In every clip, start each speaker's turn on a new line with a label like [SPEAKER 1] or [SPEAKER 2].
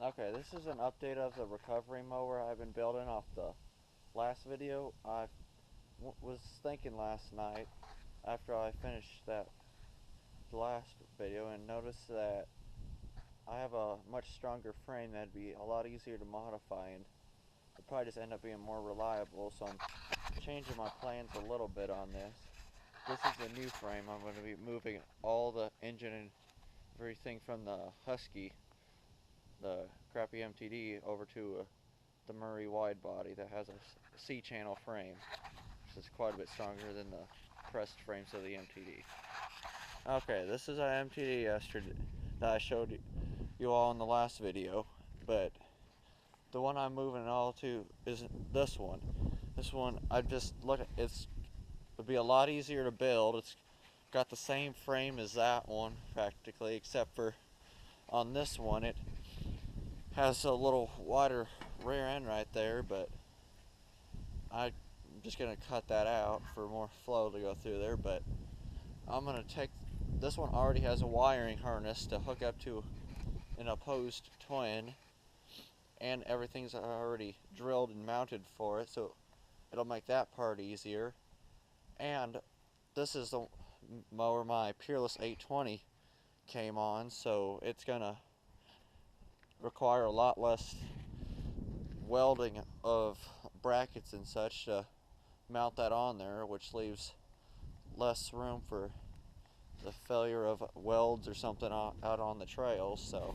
[SPEAKER 1] Okay, this is an update of the recovery mower I've been building off the last video. I was thinking last night after I finished that last video and noticed that I have a much stronger frame that'd be a lot easier to modify and it'd probably just end up being more reliable, so I'm changing my plans a little bit on this. This is the new frame. I'm going to be moving all the engine and everything from the Husky, the crappy MTD, over to the Murray wide body that has a C-channel frame, which is quite a bit stronger than the pressed frames of the MTD. Okay, this is our MTD yesterday that I showed you all in the last video, but the one I'm moving it all to is this one. This one, I just look at it'd be a lot easier to build. It's got the same frame as that one practically, except for on this one it has a little wider rear end right there, but I'm just gonna cut that out for more flow to go through there. But I'm gonna take this one. Already has a wiring harness to hook up to an opposed twin, and everything's already drilled and mounted for it, so it'll make that part easier. And this is the mower my Peerless 820 came on, so it's gonna require a lot less welding of brackets and such to mount that on there, which leaves less room for the failure of welds or something out on the trails. So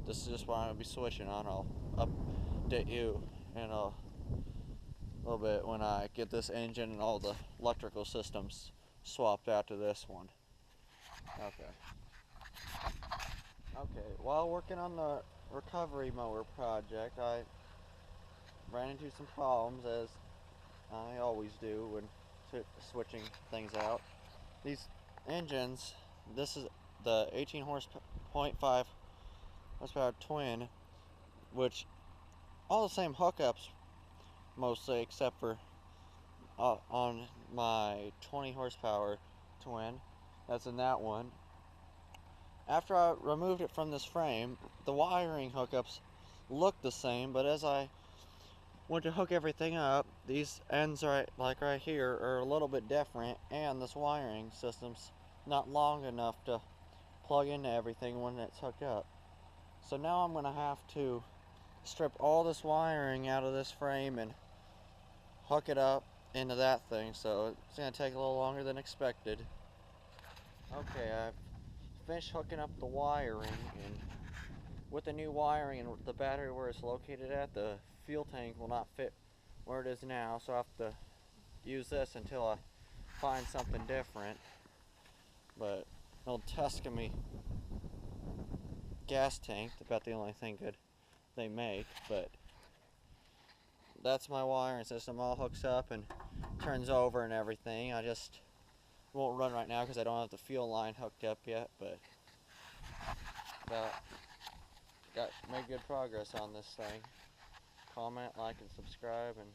[SPEAKER 1] this is just what I'm going to be switching on. I'll update you in a little bit when I get this engine and all the electrical systems swapped out to this one. Okay, while working on the recovery mower project, I ran into some problems, as I always do when switching things out. These engines, this is the 18.5 horsepower twin, which all the same hookups mostly, except for on my 20 horsepower twin that's in that one. After I removed it from this frame, the wiring hookups look the same, but as I went to hook everything up, these ends right here are a little bit different, and this wiring system's not long enough to plug into everything when it's hooked up. So now I'm going to have to strip all this wiring out of this frame and hook it up into that thing, so it's going to take a little longer than expected. Okay, I've finished hooking up the wiring, and with the new wiring and the battery where it's located at, the fuel tank will not fit where it is now, so I have to use this until I find something different. But an old Tuscany gas tank, about the only thing good they make. But that's my wiring system, all hooks up and turns over and everything. I just won't run right now because I don't have the fuel line hooked up yet, but made good progress on this thing. Comment, like, and subscribe, and